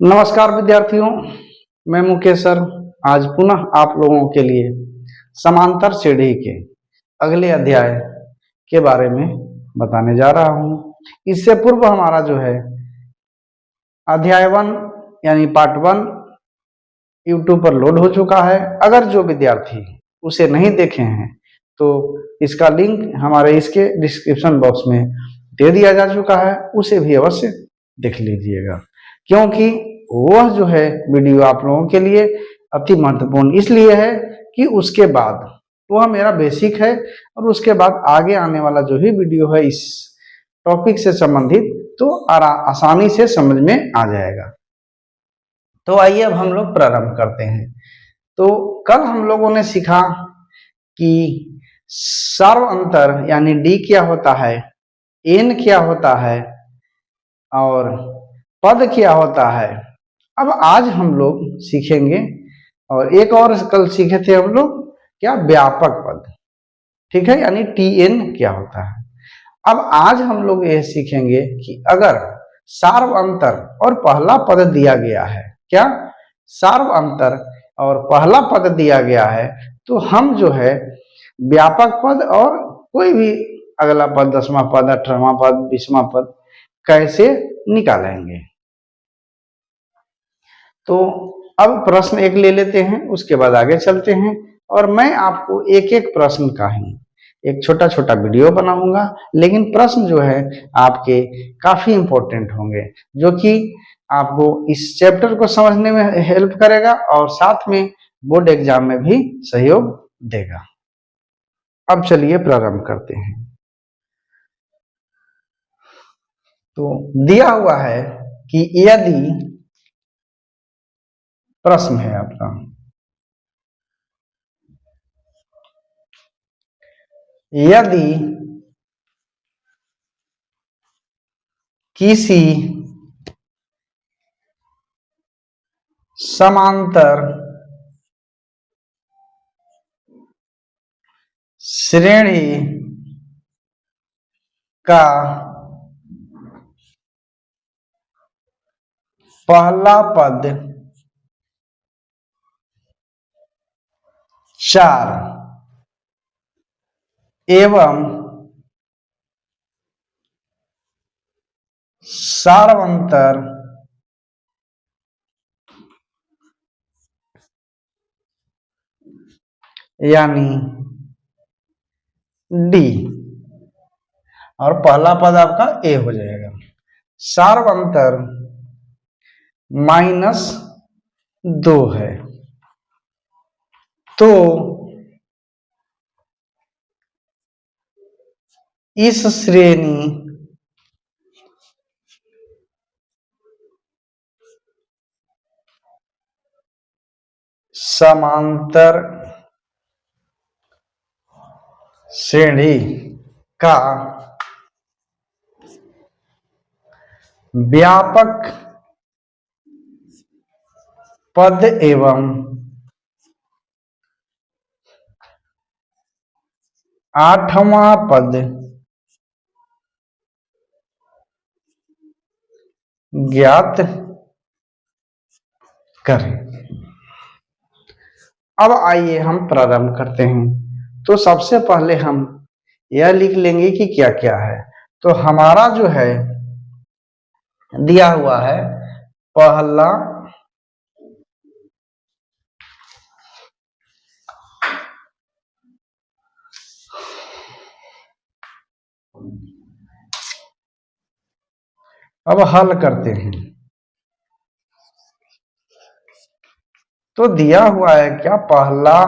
नमस्कार विद्यार्थियों, मैं मुकेश सर आज पुनः आप लोगों के लिए समांतर श्रेणी के अगले अध्याय के बारे में बताने जा रहा हूँ। इससे पूर्व हमारा जो है अध्याय 1 यानी पार्ट 1 यूट्यूब पर लोड हो चुका है। अगर जो विद्यार्थी उसे नहीं देखे हैं तो इसका लिंक हमारे इसके डिस्क्रिप्शन बॉक्स में दे दिया जा चुका है, उसे भी अवश्य देख लीजिएगा, क्योंकि वह जो है वीडियो आप लोगों के लिए अति महत्वपूर्ण इसलिए है कि उसके बाद वह मेरा बेसिक है और उसके बाद आगे आने वाला जो भी वीडियो है इस टॉपिक से संबंधित तो आसानी से समझ में आ जाएगा। तो आइए अब हम लोग प्रारंभ करते हैं। तो कल हम लोगों ने सीखा कि सर्व अंतर यानी डी क्या होता है, एन क्या होता है और पद क्या होता है। अब आज हम लोग सीखेंगे और एक और कल सीखे थे हम लोग क्या, व्यापक पद, ठीक है, यानी टी एन क्या होता है। अब आज हम लोग यह सीखेंगे कि अगर सार्व अंतर और पहला पद दिया गया है, क्या सार्व अंतर और पहला पद दिया गया है, तो हम जो है व्यापक पद और कोई भी अगला पद, 10वां पद, 18वां पद, 20वां पद कैसे निकालेंगे। तो अब प्रश्न एक ले लेते हैं, उसके बाद आगे चलते हैं और मैं आपको एक एक प्रश्न का ही एक छोटा छोटा वीडियो बनाऊंगा, लेकिन प्रश्न जो है आपके काफी इंपॉर्टेंट होंगे, जो कि आपको इस चैप्टर को समझने में हेल्प करेगा और साथ में बोर्ड एग्जाम में भी सहयोग देगा। अब चलिए प्रारंभ करते हैं। तो दिया हुआ है कि यदि, प्रश्न है आपका, यदि किसी समांतर श्रेणी का पहला पद 4 एवं सार्वंतर यानी डी और पहला पद आपका ए हो जाएगा, सार्वंतर -2 है, तो इस श्रेणी समांतर श्रेणी का व्यापक पद एवं 8वां पद ज्ञात करें। अब आइए हम प्रारंभ करते हैं। तो सबसे पहले हम यह लिख लेंगे कि क्या क्या है। तो हमारा जो है दिया हुआ है पहला अब हल करते हैं। तो दिया हुआ है क्या, पहला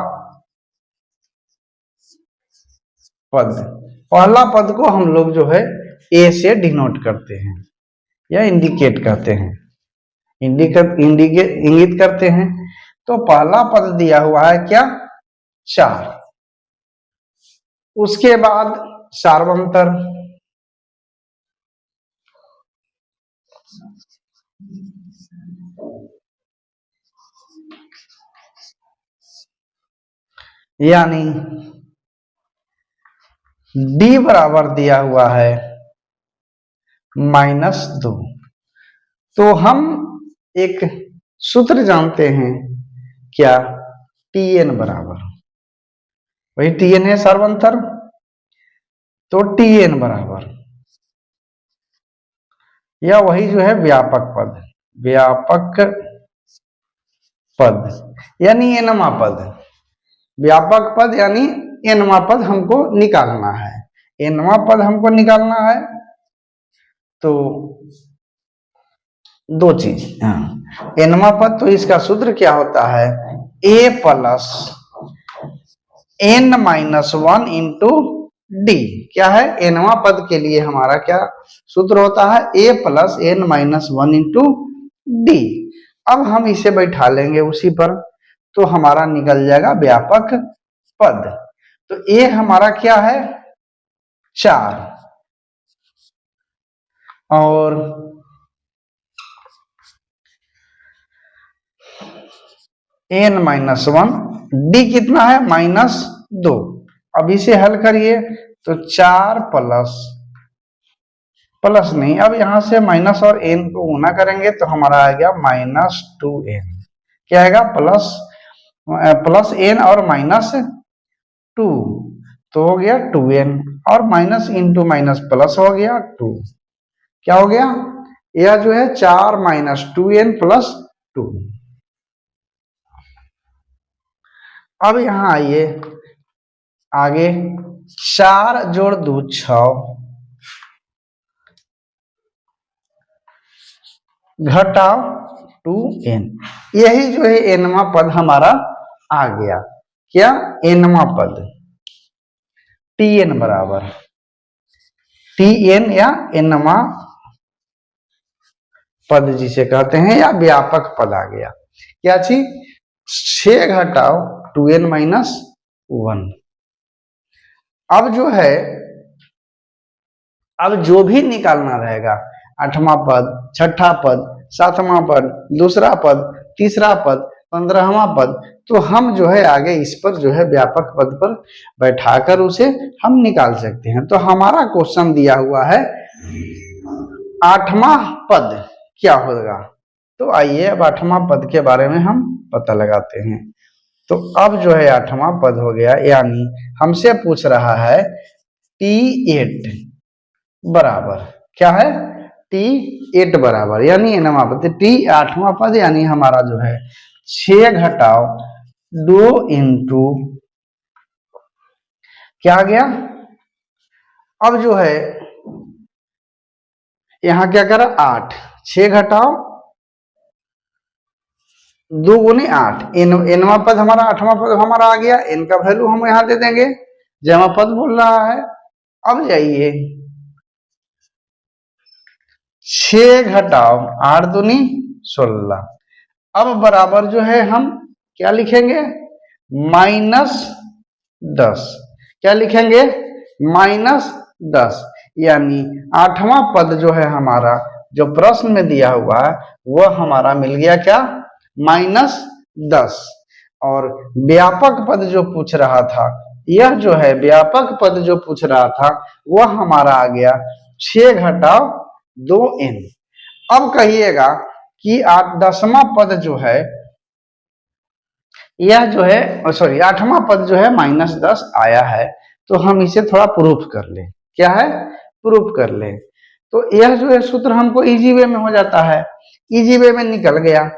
पद, पहला पद को हम लोग जो है ए से डिनोट करते हैं या इंडिकेट करते हैं, इंगित करते हैं। तो पहला पद दिया हुआ है क्या, 4, उसके बाद सार्वंतर, यानी डी बराबर दिया हुआ है -2। तो हम एक सूत्र जानते हैं क्या, Tn बराबर, वही Tn है सर्वंतर, तो Tn बराबर या वही जो है व्यापक पद, व्यापक पद यानी एनवा पद, व्यापक पद यानी एनवा पद हमको निकालना है। एनवा पद हमको निकालना है तो दो चीज, एनवा पद, तो इसका सूत्र क्या होता है, a plus n minus one into D. क्या है, एनवा पद के लिए हमारा क्या सूत्र होता है, a plus n minus one into D. अब हम इसे बैठा लेंगे उसी पर, तो हमारा निकल जाएगा व्यापक पद। तो a हमारा क्या है 4 और n माइनस वन, डी कितना है -2। अब इसे हल करिए तो 4 प्लस नहीं, अब यहां से माइनस और n को गुना करेंगे तो हमारा आ गया -2n। क्या आएगा, प्लस n और -2 तो हो गया 2n, और माइनस इंटू माइनस प्लस हो गया 2। क्या हो गया, यह जो है 4 माइनस 2n प्लस 2। अब यहां आइए आगे, 4 जोड़ 2 6, घटाओ 2n, यही जो है एनवा पद हमारा आ गया। क्या, एनवा पद Tn बराबर, Tn या एनवा पद जिसे कहते हैं, या व्यापक पद आ गया। क्या चीज, 6 घटाओ 2n माइनस 1। अब जो है, अब जो भी निकालना रहेगा, 8वां पद, 6ठा पद, 7वां पद, दूसरा पद, तीसरा पद, 15वां पद, तो हम जो है आगे इस पर जो है व्यापक पद पर बैठाकर उसे हम निकाल सकते हैं। तो हमारा क्वेश्चन दिया हुआ है 8वां पद क्या होगा, तो आइए अब 8वां पद के बारे में हम पता लगाते हैं। तो अब जो है 8वां पद हो गया, यानी हमसे पूछ रहा है T8 बराबर, क्या है, T8 बराबर, यानी एनवा पद T 8वां पद, यानी हमारा जो है 6 घटाओ 2 इंटू क्या आ गया। अब जो है यहां क्या करा, 8, 6 घटाओ 2 गुने 8, एनवा पद हमारा 8वां पद हमारा आ गया, एन का वैल्यू हम यहां दे देंगे, जमा पद बोल रहा है। अब जाइए 6 घटाओ 8 दूनी 16, अब बराबर जो है हम क्या लिखेंगे, -10। क्या लिखेंगे, -10, यानी 8वां पद जो है हमारा, जो प्रश्न में दिया हुआ है वह हमारा मिल गया क्या, -10। और व्यापक पद जो पूछ रहा था, यह जो है व्यापक पद जो पूछ रहा था वह हमारा आ गया 6 घटाओ 2n। अब कहिएगा कि 10वां पद जो है, यह जो है सॉरी 8वां पद जो है -10 आया है, तो हम इसे थोड़ा प्रूफ कर ले। क्या है, प्रूफ कर ले, तो यह जो है सूत्र हमको इजी वे में हो जाता है, इजी वे में निकल गया।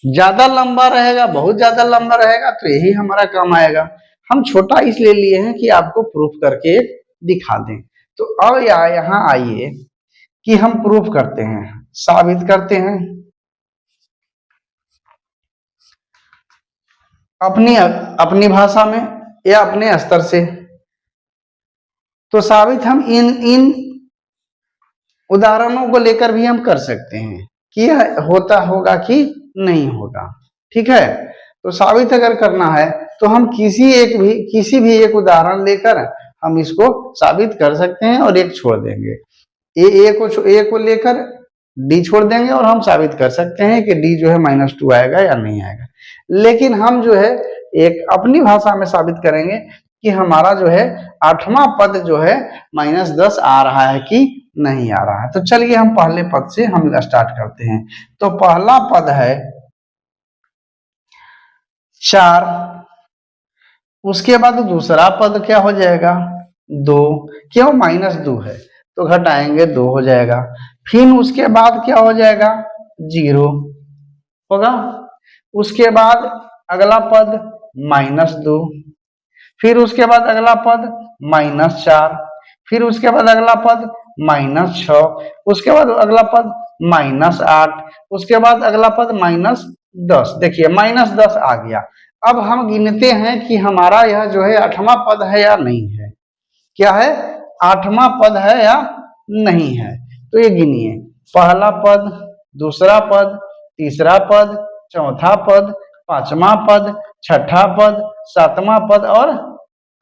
ज्यादा लंबा रहेगा, बहुत ज्यादा लंबा रहेगा तो यही हमारा काम आएगा। हम छोटा इसलिए लिए हैं कि आपको प्रूफ करके दिखा दें। तो अब यहाँ आइए कि हम प्रूफ करते हैं, साबित करते हैं अपनी भाषा में या अपने स्तर से। तो साबित हम इन उदाहरणों को लेकर भी हम कर सकते हैं कि यह होता होगा कि नहीं होगा। ठीक है, तो साबित अगर करना है तो हम किसी भी एक उदाहरण लेकर हम इसको साबित कर सकते हैं, और एक छोड़ देंगे, ए को लेकर डी छोड़ देंगे, और हम साबित कर सकते हैं कि डी जो है -2 आएगा या नहीं आएगा। लेकिन हम जो है एक अपनी भाषा में साबित करेंगे कि हमारा जो है 8वां पद जो है -10 आ रहा है कि नहीं आ रहा है। तो चलिए हम पहले पद से हम स्टार्ट करते हैं। तो पहला पद है 4, उसके बाद दूसरा पद क्या हो जाएगा 2, क्यों -2 है तो घटाएंगे 2 हो जाएगा। फिर उसके बाद क्या हो जाएगा 0 होगा। उसके बाद अगला पद -2, फिर उसके बाद अगला पद -4, फिर उसके बाद अगला पद -6, उसके बाद अगला पद -8, उसके बाद अगला पद -10। देखिए -10 आ गया। अब हम गिनते हैं कि हमारा यह जो है 8वां पद है या नहीं है। क्या है 8वां पद है या नहीं है। तो ये गिनिए, पहला पद, दूसरा पद, तीसरा पद, चौथा पद, 5वां पद, 6ठा पद, 7वां पद और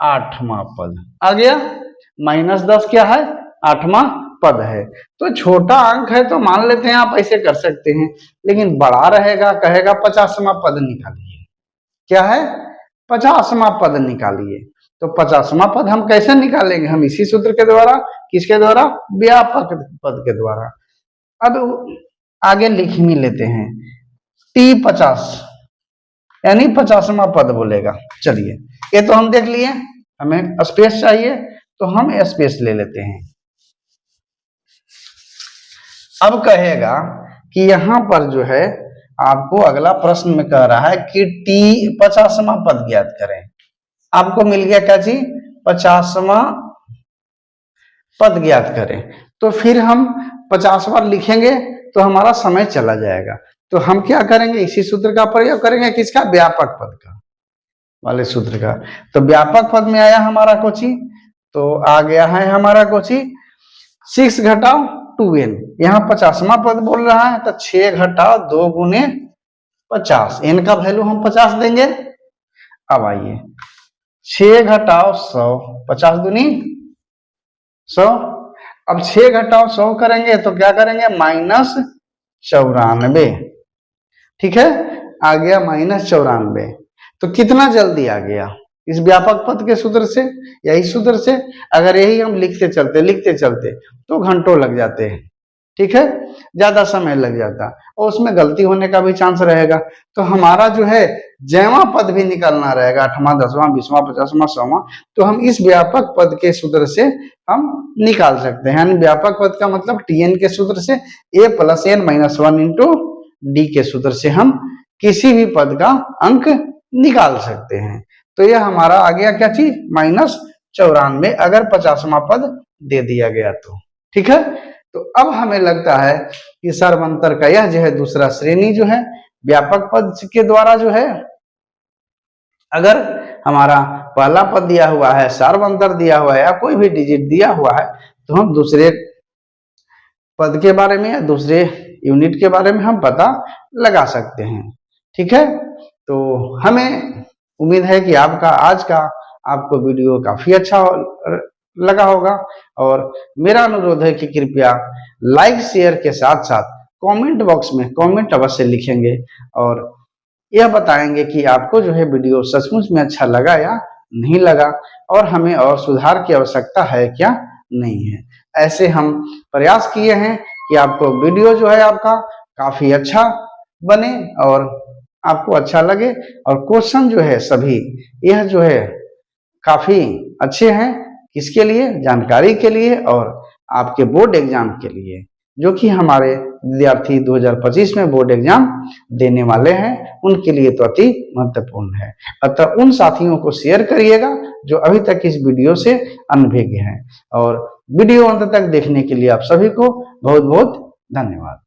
8वां पद आ गया। -10 क्या है 8वां पद है। तो छोटा अंक है तो मान लेते हैं आप ऐसे कर सकते हैं, लेकिन बड़ा रहेगा कहेगा 50वां पद निकालिए। क्या है 50वां पद निकालिए। तो 50वां पद हम कैसे निकालेंगे, हम इसी सूत्र के द्वारा, किसके द्वारा, व्यापक पद के द्वारा। अब आगे लिख ही लेते हैं T50 यानी 50वां पद बोलेगा। चलिए ये तो हम देख लिए, हमें स्पेस चाहिए तो हम स्पेस ले लेते हैं। अब कहेगा कि यहां पर जो है आपको अगला प्रश्न में कह रहा है कि T50वां पद ज्ञात करें। आपको मिल गया क्या जी 50वां पद ज्ञात करें। तो फिर हम 50 बार लिखेंगे तो हमारा समय चला जाएगा। तो हम क्या करेंगे, इसी सूत्र का प्रयोग करेंगे, किसका, व्यापक पद का वाले सूत्र का। तो व्यापक पद में आया हमारा कोची, तो आ गया है हमारा कोची 6 घटाओ 2n। यहाँ 50वां पद बोल रहा है तो 6 घटाओ 2 गुने 50, n का वैल्यू हम 50 देंगे। अब आइए 6 घटाओ 100, 50 दूनी 100। अब 6 घटाओ 100 करेंगे तो क्या करेंगे -94। ठीक है, आ गया -94। तो कितना जल्दी आ गया इस व्यापक पद के सूत्र से या इस सूत्र से। अगर यही हम लिखते चलते तो घंटों लग जाते हैं। ठीक है, ज्यादा समय लग जाता और उसमें गलती होने का भी चांस रहेगा। तो हमारा जो है जैवां पद भी निकालना रहेगा, 8वां 10वां 20वां 50वां 100वां। तो हम इस व्यापक पद के सूत्र से हम निकाल सकते हैं। यानी व्यापक पद का मतलब Tn के सूत्र से a + n - 1 × d के सूत्र से हम किसी भी पद का अंक निकाल सकते हैं। तो यह हमारा आ गया क्या चीज -94 अगर 50वां पद दे दिया गया तो। ठीक है, तो अब हमें लगता है कि सर्वंतर का यह जो है दूसरा श्रेणी जो है व्यापक पद के द्वारा जो है, अगर हमारा पहला पद दिया हुआ है, सर्वंतर दिया हुआ है या कोई भी डिजिट दिया हुआ है तो हम दूसरे पद के बारे में या दूसरे यूनिट के बारे में हम पता लगा सकते हैं। ठीक है, तो हमें उम्मीद है कि आपका आज का आपको वीडियो काफी अच्छा लगा होगा। और मेरा अनुरोध है कि कृपया लाइक शेयर के साथ साथ कमेंट बॉक्स में कमेंट अवश्य लिखेंगे और यह बताएंगे कि आपको जो है वीडियो सचमुच में अच्छा लगा या नहीं लगा और हमें और सुधार की आवश्यकता है क्या नहीं है। ऐसे हम प्रयास किए हैं कि आपको वीडियो जो है आपका काफी अच्छा बने और आपको अच्छा लगे। और क्वेश्चन जो है सभी यह जो है काफी अच्छे हैं, किसके लिए, जानकारी के लिए और आपके बोर्ड एग्जाम के लिए, जो कि हमारे विद्यार्थी 2025 में बोर्ड एग्जाम देने वाले हैं, उनके लिए तो अति महत्वपूर्ण है। अतः उन साथियों को शेयर करिएगा जो अभी तक इस वीडियो से अनभिज्ञ हैं। और वीडियो अंत तक देखने के लिए आप सभी को बहुत बहुत धन्यवाद।